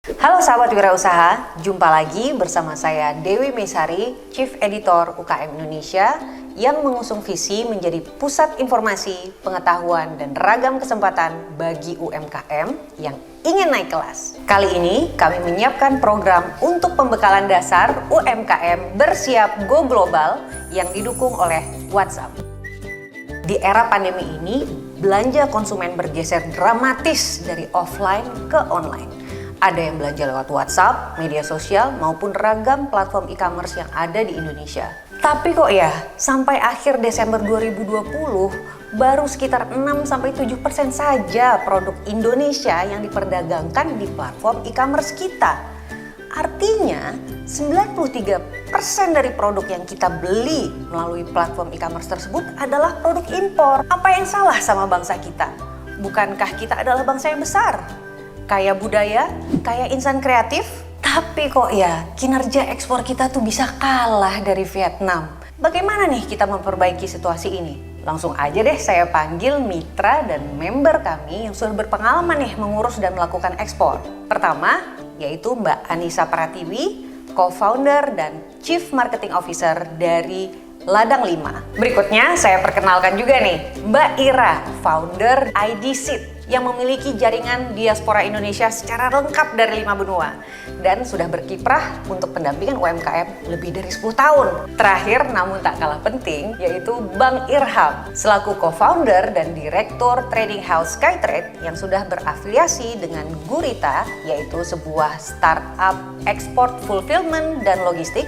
Halo sahabat wirausaha, jumpa lagi bersama saya Dewi Mesari, Chief Editor UKM Indonesia yang mengusung visi menjadi pusat informasi, pengetahuan, dan ragam kesempatan bagi UMKM yang ingin naik kelas. Kali ini kami menyiapkan program untuk pembekalan dasar UMKM bersiap go global yang didukung oleh WhatsApp. Di era pandemi ini, belanja konsumen bergeser dramatis dari offline ke online. Ada yang belanja lewat WhatsApp, media sosial, maupun ragam platform e-commerce yang ada di Indonesia. Tapi kok ya, sampai akhir Desember 2020, baru sekitar 6-7% saja produk Indonesia yang diperdagangkan di platform e-commerce kita. Artinya, 93% dari produk yang kita beli melalui platform e-commerce tersebut adalah produk impor. Apa yang salah sama bangsa kita? Bukankah kita adalah bangsa yang besar? Kaya budaya, kaya insan kreatif, tapi kok ya kinerja ekspor kita tuh bisa kalah dari Vietnam. Bagaimana nih kita memperbaiki situasi ini? Langsung aja deh saya panggil mitra dan member kami yang sudah berpengalaman nih mengurus dan melakukan ekspor. Pertama, yaitu Mbak Anissa Pratiwi, co-founder dan Chief Marketing Officer dari Ladang 5. Berikutnya saya perkenalkan juga nih Mbak Ira, founder ID Seed yang memiliki jaringan diaspora Indonesia secara lengkap dari 5 benua dan sudah berkiprah untuk pendampingan UMKM lebih dari 10 tahun. Terakhir namun tak kalah penting yaitu Bang Irham selaku co-founder dan direktur trading house Skytrade yang sudah berafiliasi dengan Gurita, yaitu sebuah startup ekspor fulfillment dan logistik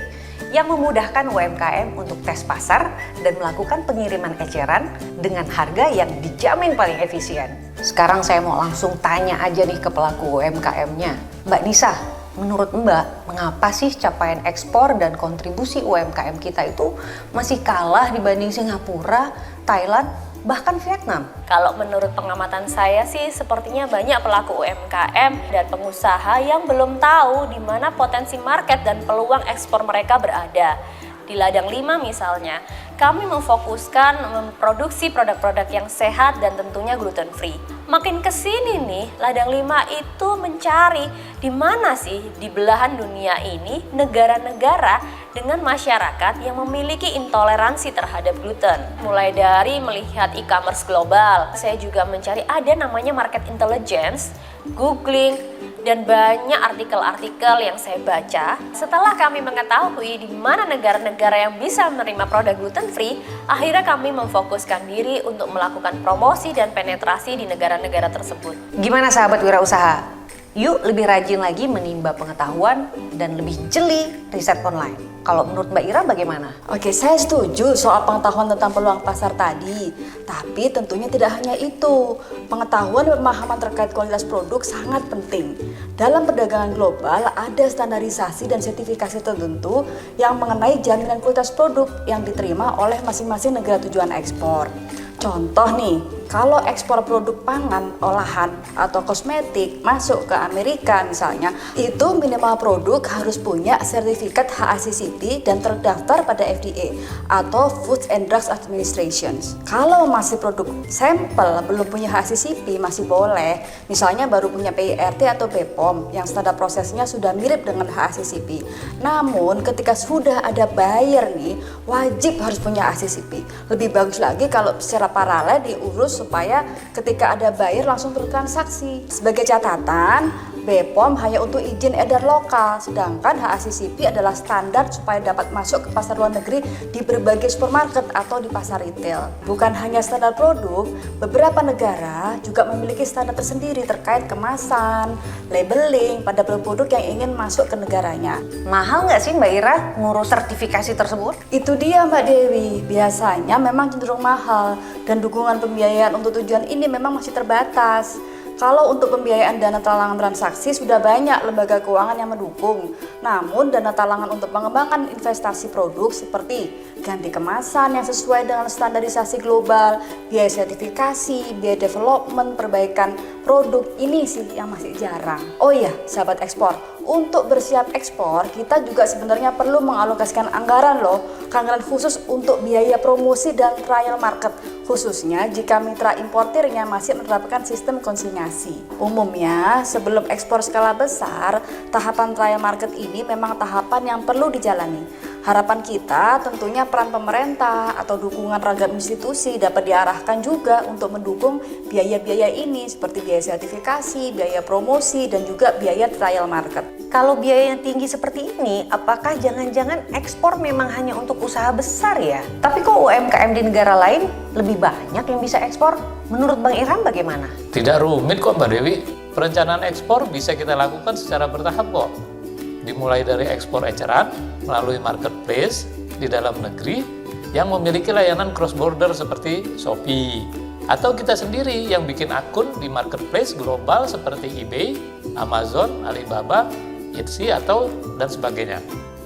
yang memudahkan UMKM untuk tes pasar dan melakukan pengiriman eceran dengan harga yang dijamin paling efisien. Sekarang saya mau langsung tanya aja nih ke pelaku UMKM-nya. Mbak Nisa, menurut Mbak, mengapa sih capaian ekspor dan kontribusi UMKM kita itu masih kalah dibanding Singapura, Thailand, bahkan Vietnam? Kalau menurut pengamatan saya sih sepertinya banyak pelaku UMKM dan pengusaha yang belum tahu di mana potensi market dan peluang ekspor mereka berada. Di Ladang 5 misalnya, kami memfokuskan memproduksi produk-produk yang sehat dan tentunya gluten free. Makin kesini nih, Ladang 5 itu mencari di mana sih di belahan dunia ini negara-negara dengan masyarakat yang memiliki intoleransi terhadap gluten. Mulai dari melihat e-commerce global, saya juga mencari ada namanya market intelligence, googling, dan banyak artikel-artikel yang saya baca. Setelah kami mengetahui di mana negara-negara yang bisa menerima produk gluten free, akhirnya kami memfokuskan diri untuk melakukan promosi dan penetrasi di negara-negara tersebut. Gimana sahabat wirausaha? Yuk lebih rajin lagi menimba pengetahuan dan lebih jeli riset online. Kalau menurut Mbak Ira bagaimana? Oke, saya setuju soal pengetahuan tentang peluang pasar tadi. Tapi tentunya tidak hanya itu. Pengetahuan dan pemahaman terkait kualitas produk sangat penting. Dalam perdagangan global ada standarisasi dan sertifikasi tertentu yang mengenai jaminan kualitas produk yang diterima oleh masing-masing negara tujuan ekspor. Contoh nih, kalau ekspor produk pangan, olahan, atau kosmetik masuk ke Amerika misalnya, itu minimal produk harus punya sertifikat HACCP dan terdaftar pada FDA atau Food and Drugs Administration. Kalau masih produk sampel belum punya HACCP masih boleh, misalnya baru punya PIRT atau BPOM yang standar prosesnya sudah mirip dengan HACCP. Namun ketika sudah ada buyer nih, wajib harus punya HACCP. Lebih bagus lagi kalau secara paralel diurus supaya ketika ada buyer langsung bertransaksi. Sebagai catatan, BPOM hanya untuk izin edar lokal, sedangkan HACCP adalah standar supaya dapat masuk ke pasar luar negeri di berbagai supermarket atau di pasar retail. Bukan hanya standar produk, beberapa negara juga memiliki standar tersendiri terkait kemasan, labeling pada produk yang ingin masuk ke negaranya. Mahal nggak sih Mbak Ira ngurus sertifikasi tersebut? Itu dia Mbak Dewi, biasanya memang cenderung mahal dan dukungan pembiayaan untuk tujuan ini memang masih terbatas. Kalau untuk pembiayaan dana talangan transaksi sudah banyak lembaga keuangan yang mendukung. Namun dana talangan untuk pengembangan investasi produk seperti ganti kemasan yang sesuai dengan standarisasi global, biaya sertifikasi, biaya development, perbaikan produk ini sih yang masih jarang. Oh iya, sahabat ekspor, Untuk bersiap ekspor, kita juga sebenarnya perlu mengalokasikan anggaran loh, anggaran khusus untuk biaya promosi dan trial market, khususnya jika mitra importirnya masih menerapkan sistem konsinyasi. Umumnya, sebelum ekspor skala besar, tahapan trial market ini memang tahapan yang perlu dijalani. Harapan kita tentunya peran pemerintah atau dukungan ragam institusi dapat diarahkan juga untuk mendukung biaya-biaya ini seperti biaya sertifikasi, biaya promosi, dan juga biaya trial market. Kalau biayanya tinggi seperti ini, apakah jangan-jangan ekspor memang hanya untuk usaha besar ya? Tapi kok UMKM di negara lain lebih banyak yang bisa ekspor? Menurut Bang Irham bagaimana? Tidak rumit kok Mbak Dewi. Perencanaan ekspor bisa kita lakukan secara bertahap kok. Dimulai dari ekspor eceran melalui marketplace di dalam negeri yang memiliki layanan cross border seperti Shopee, atau kita sendiri yang bikin akun di marketplace global seperti eBay, Amazon, Alibaba, Etsy atau dan sebagainya.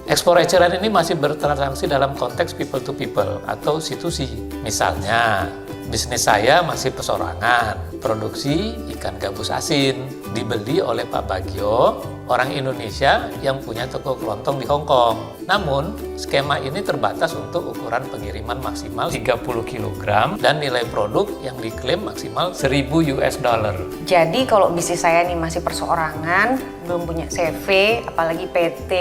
Ekspor eceran ini masih bertransaksi dalam konteks people to people atau C2C. Misalnya, bisnis saya masih persorangan, produksi ikan gabus asin, dibeli oleh Pak Bagio, orang Indonesia yang punya toko kelontong di Hong Kong. Namun, skema ini terbatas untuk ukuran pengiriman maksimal 30 kg dan nilai produk yang diklaim maksimal 1.000 US dollar. Jadi kalau bisnis saya nih masih perseorangan, belum punya CV, apalagi PT,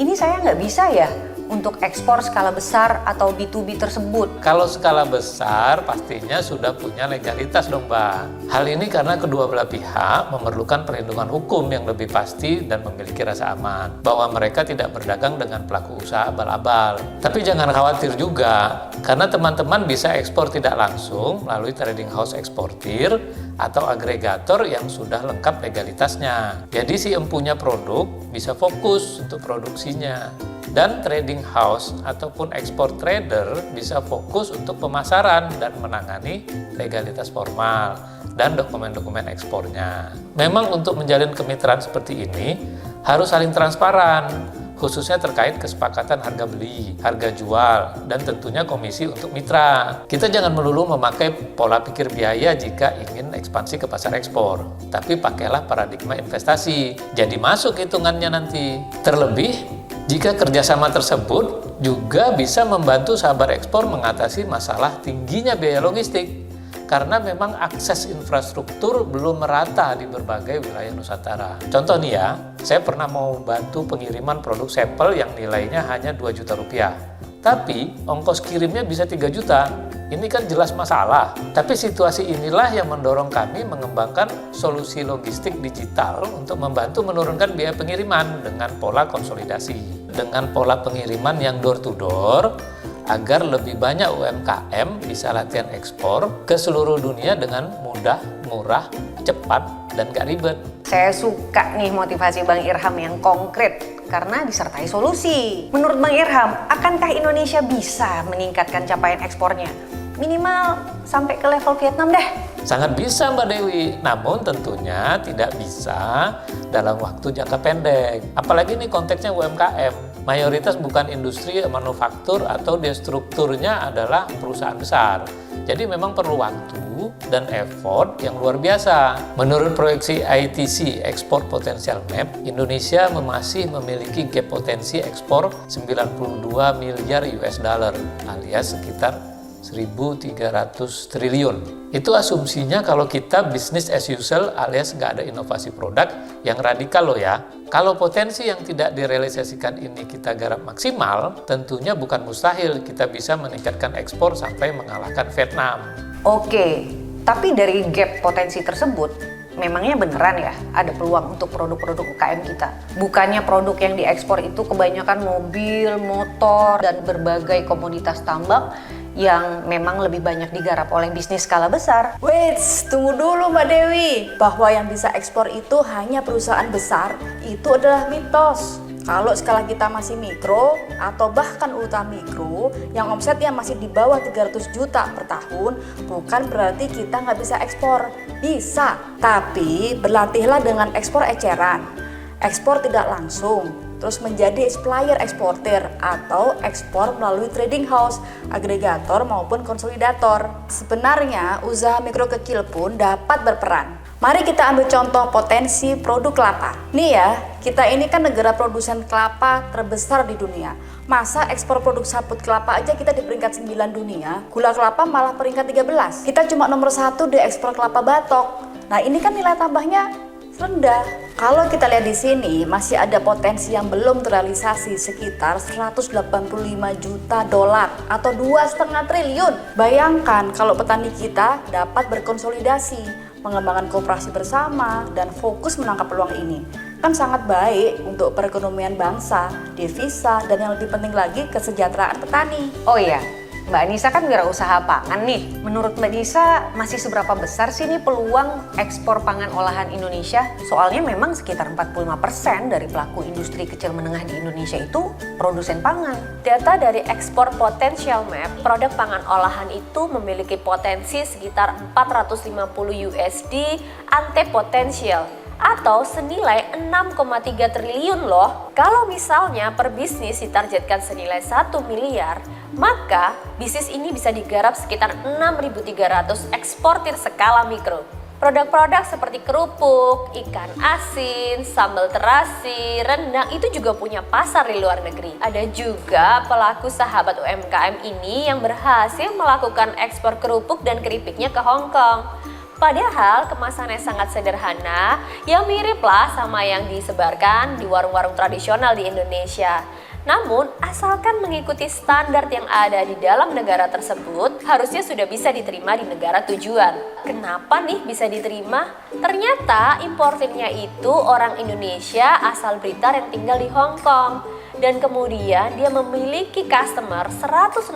ini saya nggak bisa ya untuk ekspor skala besar atau B2B tersebut? Kalau skala besar pastinya sudah punya legalitas dong Mbak. Hal ini karena kedua belah pihak memerlukan perlindungan hukum yang lebih pasti dan memiliki rasa aman bahwa mereka tidak berdagang dengan pelaku usaha abal-abal. Tapi jangan khawatir juga, karena teman-teman bisa ekspor tidak langsung melalui trading house eksportir atau agregator yang sudah lengkap legalitasnya. Jadi si empunya produk bisa fokus untuk produksinya. Dan trading house ataupun ekspor trader bisa fokus untuk pemasaran dan menangani legalitas formal dan dokumen-dokumen ekspornya. Memang untuk menjalin kemitraan seperti ini harus saling transparan, khususnya terkait kesepakatan harga beli, harga jual, dan tentunya komisi untuk mitra. Kita jangan melulu memakai pola pikir biaya jika ingin ekspansi ke pasar ekspor, tapi pakailah paradigma investasi, jadi masuk hitungannya nanti. Terlebih, jika kerjasama tersebut juga bisa membantu sahabat ekspor mengatasi masalah tingginya biaya logistik, karena memang akses infrastruktur belum merata di berbagai wilayah Nusantara. Contoh nih ya, saya pernah mau bantu pengiriman produk sampel yang nilainya hanya 2 juta rupiah. Tapi ongkos kirimnya bisa 3 juta. Ini kan jelas masalah. Tapi situasi inilah yang mendorong kami mengembangkan solusi logistik digital untuk membantu menurunkan biaya pengiriman dengan pola konsolidasi. Dengan pola pengiriman yang door to door, agar lebih banyak UMKM bisa latihan ekspor ke seluruh dunia dengan mudah, murah, cepat, dan gak ribet. Saya suka nih motivasi Bang Irham yang konkret karena disertai solusi. Menurut Bang Irham, akankah Indonesia bisa meningkatkan capaian ekspornya? Minimal sampai ke level Vietnam deh. Sangat bisa Mbak Dewi, namun tentunya tidak bisa dalam waktu jangka pendek. Apalagi ini konteksnya UMKM. Mayoritas bukan industri manufaktur atau dia strukturnya adalah perusahaan besar. Jadi memang perlu waktu dan effort yang luar biasa. Menurut proyeksi ITC Export Potential Map, Indonesia masih memiliki gap potensi ekspor 92 miliar US dollar alias sekitar 1.300 triliun. Itu asumsinya kalau kita bisnis as usual alias nggak ada inovasi produk yang radikal loh ya. Kalau potensi yang tidak direalisasikan ini kita garap maksimal, tentunya bukan mustahil kita bisa meningkatkan ekspor sampai mengalahkan Vietnam. Oke, tapi dari gap potensi tersebut, memangnya beneran ya ada peluang untuk produk-produk UKM kita? Bukannya produk yang diekspor itu kebanyakan mobil, motor, dan berbagai komoditas tambang yang memang lebih banyak digarap oleh bisnis skala besar. Wait, tunggu dulu Mbak Dewi. Bahwa yang bisa ekspor itu hanya perusahaan besar, itu adalah mitos. Kalau skala kita masih mikro atau bahkan ultra mikro yang omsetnya masih di bawah 300 juta per tahun, bukan berarti kita nggak bisa ekspor. Bisa, tapi berlatihlah dengan ekspor eceran. Ekspor tidak langsung, terus menjadi supplier eksportir atau ekspor melalui trading house, agregator maupun konsolidator. Sebenarnya usaha mikro kecil pun dapat berperan. Mari kita ambil contoh potensi produk kelapa. Nih ya, kita ini kan negara produsen kelapa terbesar di dunia. Masa ekspor produk sabut kelapa aja kita di peringkat 9 dunia, gula kelapa malah peringkat 13. Kita cuma nomor 1 di ekspor kelapa batok. Nah ini kan nilai tambahnya rendah. Kalau kita lihat di sini masih ada potensi yang belum terrealisasi sekitar 185 juta dolar atau 2,5 triliun. Bayangkan kalau petani kita dapat berkonsolidasi, mengembangkan koperasi bersama, dan fokus menangkap peluang ini. Kan sangat baik untuk perekonomian bangsa, devisa, dan yang lebih penting lagi kesejahteraan petani. Oh iya, Mbak Anissa kan wirausaha pangan nih. Menurut Mbak Anissa masih seberapa besar sih nih peluang ekspor pangan olahan Indonesia? Soalnya memang sekitar 45% dari pelaku industri kecil menengah di Indonesia itu produsen pangan. Data dari Export Potential Map, produk pangan olahan itu memiliki potensi sekitar 450 USD ante potensial atau senilai 6,3 triliun loh. Kalau misalnya per bisnis ditargetkan senilai 1 miliar, maka bisnis ini bisa digarap sekitar 6.300 eksportir skala mikro. Produk-produk seperti kerupuk, ikan asin, sambal terasi, rendang itu juga punya pasar di luar negeri. Ada juga pelaku sahabat UMKM ini yang berhasil melakukan ekspor kerupuk dan keripiknya ke Hong Kong. Padahal kemasannya sangat sederhana, yang mirip lah sama yang disebarkan di warung-warung tradisional di Indonesia. Namun, asalkan mengikuti standar yang ada di dalam negara tersebut, harusnya sudah bisa diterima di negara tujuan. Kenapa nih bisa diterima? Ternyata importirnya itu orang Indonesia asal Blitar yang tinggal di Hong Kong. Dan kemudian dia memiliki customer 160.000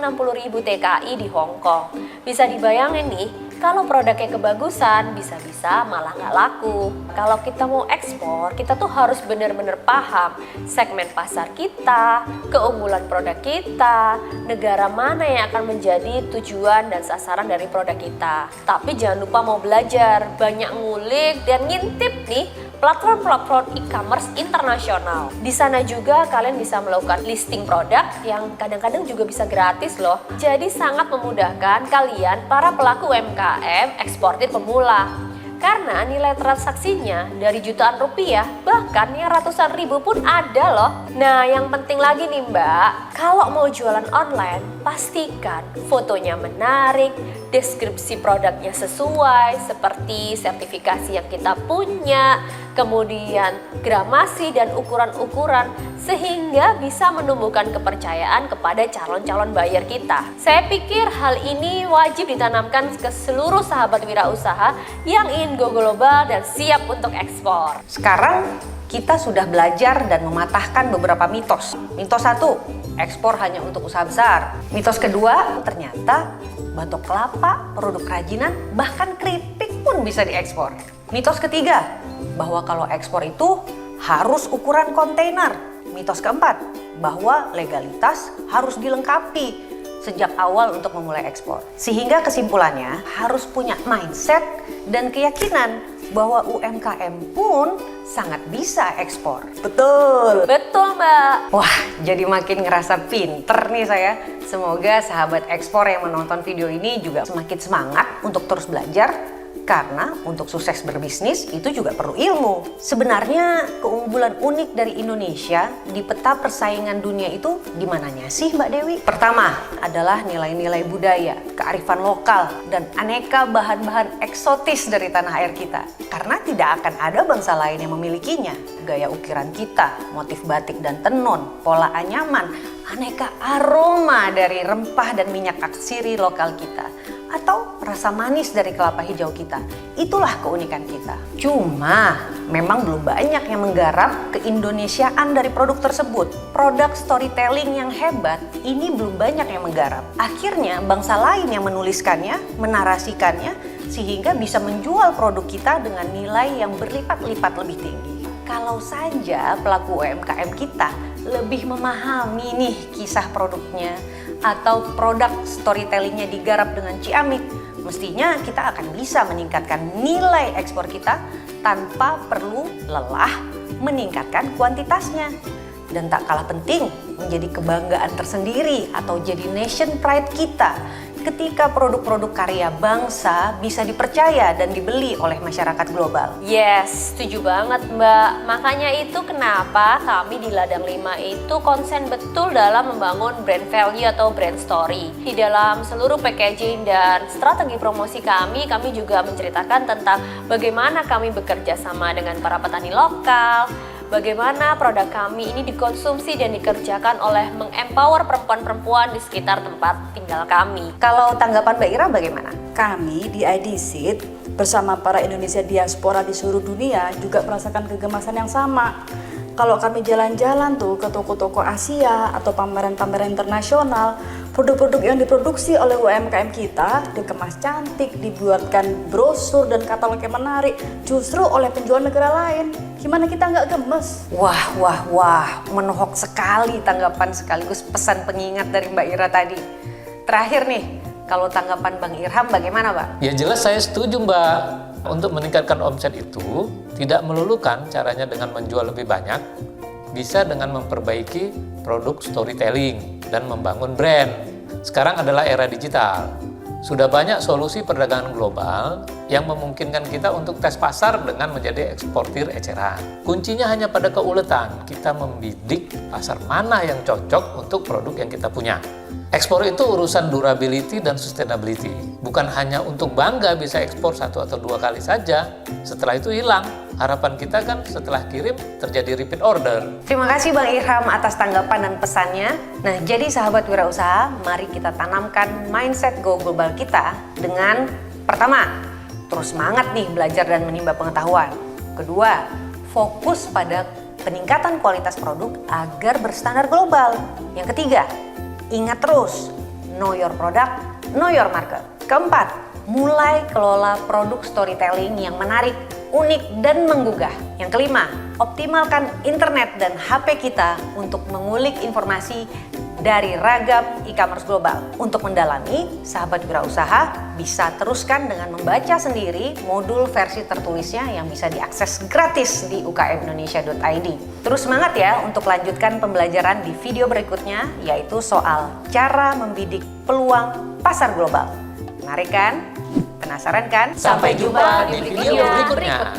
TKI di Hong Kong. Bisa dibayangin nih, kalau produknya kebagusan, bisa-bisa malah nggak laku. Kalau kita mau ekspor, kita tuh harus benar-benar paham segmen pasar kita, keunggulan produk kita, negara mana yang akan menjadi tujuan dan sasaran dari produk kita. Tapi jangan lupa mau belajar, banyak ngulik dan ngintip nih platform-platform e-commerce internasional. Di sana juga kalian bisa melakukan listing produk yang kadang-kadang juga bisa gratis loh. Jadi sangat memudahkan kalian para pelaku UMKM eksportir pemula. Karena nilai transaksinya dari jutaan rupiah, bahkan yang ratusan ribu pun ada loh. Nah yang penting lagi nih Mbak, kalau mau jualan online, pastikan fotonya menarik, deskripsi produknya sesuai, seperti sertifikasi yang kita punya, kemudian gramasi dan ukuran-ukuran, sehingga bisa menumbuhkan kepercayaan kepada calon-calon buyer kita. Saya pikir hal ini wajib ditanamkan ke seluruh sahabat wirausaha yang ingin go global dan siap untuk ekspor. Sekarang kita sudah belajar dan mematahkan beberapa mitos. Mitos 1, ekspor hanya untuk usaha besar. Mitos kedua, ternyata batok kelapa, produk kerajinan, bahkan keripik pun bisa diekspor. Mitos ketiga, bahwa kalau ekspor itu harus ukuran kontainer. Mitos keempat, bahwa legalitas harus dilengkapi sejak awal untuk memulai ekspor. Sehingga kesimpulannya harus punya mindset dan keyakinan bahwa UMKM pun sangat bisa ekspor. Betul. Betul Mbak. Wah, jadi makin ngerasa pinter nih saya. Semoga sahabat ekspor yang menonton video ini juga semakin semangat untuk terus belajar. Karena untuk sukses berbisnis itu juga perlu ilmu. Sebenarnya keunggulan unik dari Indonesia di peta persaingan dunia itu di mananya sih Mbak Dewi? Pertama adalah nilai-nilai budaya, kearifan lokal, dan aneka bahan-bahan eksotis dari tanah air kita. Karena tidak akan ada bangsa lain yang memilikinya. Gaya ukiran kita, motif batik dan tenun, pola anyaman, aneka aroma dari rempah dan minyak atsiri lokal kita, atau rasa manis dari kelapa hijau kita. Itulah keunikan kita. Cuma memang belum banyak yang menggarap keindonesiaan dari produk tersebut. Produk storytelling yang hebat ini belum banyak yang menggarap. Akhirnya bangsa lain yang menuliskannya, menarasikannya, sehingga bisa menjual produk kita dengan nilai yang berlipat-lipat lebih tinggi. Kalau saja pelaku UMKM kita lebih memahami nih kisah produknya, atau produk storytellingnya digarap dengan ciamik, mestinya kita akan bisa meningkatkan nilai ekspor kita tanpa perlu lelah meningkatkan kuantitasnya. Dan tak kalah penting, menjadi kebanggaan tersendiri atau jadi nation pride kita ketika produk-produk karya bangsa bisa dipercaya dan dibeli oleh masyarakat global. Yes, setuju banget Mbak. Makanya itu kenapa kami di Ladang 5 itu konsen betul dalam membangun brand value atau brand story. Di dalam seluruh packaging dan strategi promosi kami juga menceritakan tentang bagaimana kami bekerja sama dengan para petani lokal, bagaimana produk kami ini dikonsumsi dan dikerjakan oleh mengempower perempuan-perempuan di sekitar tempat tinggal kami. Kalau tanggapan Mbak Ira bagaimana? Kami di IDSIT bersama para Indonesia diaspora di seluruh dunia juga merasakan kegemasan yang sama. Kalau kami jalan-jalan tuh ke toko-toko Asia atau pameran-pameran internasional, produk-produk yang diproduksi oleh UMKM kita dikemas cantik, dibuatkan brosur dan katalog yang menarik justru oleh penjual negara lain. Gimana kita nggak gemes? Wah, menohok sekali tanggapan sekaligus pesan pengingat dari Mbak Ira tadi. Terakhir nih, kalau tanggapan Bang Irham bagaimana, Pak? Ya jelas saya setuju Mbak. Untuk meningkatkan omset itu tidak melulukan caranya dengan menjual lebih banyak, bisa dengan memperbaiki produk storytelling dan membangun brand. Sekarang adalah era digital. Sudah banyak solusi perdagangan global yang memungkinkan kita untuk tes pasar dengan menjadi eksportir eceran. Kuncinya hanya pada keuletan, kita membidik pasar mana yang cocok untuk produk yang kita punya. Ekspor itu urusan durability dan sustainability. Bukan hanya untuk bangga bisa ekspor 1 atau 2 kali saja, setelah itu hilang. Harapan kita kan setelah kirim terjadi repeat order. Terima kasih Bang Irham atas tanggapan dan pesannya. Nah, jadi sahabat wirausaha, mari kita tanamkan mindset go global kita dengan pertama, terus semangat nih belajar dan menimba pengetahuan. Kedua, fokus pada peningkatan kualitas produk agar berstandar global. Yang ketiga, ingat terus, know your product, know your market. Keempat, mulai kelola produk storytelling yang menarik, unik, dan menggugah. Yang kelima, optimalkan internet dan HP kita untuk mengulik informasi dari ragam e-commerce global. Untuk mendalami, sahabat wirausaha bisa teruskan dengan membaca sendiri modul versi tertulisnya yang bisa diakses gratis di ukmindonesia.id. Terus semangat ya untuk lanjutkan pembelajaran di video berikutnya, yaitu soal cara membidik peluang pasar global. Menarik kan? Penasaran kan? Sampai jumpa di video berikutnya.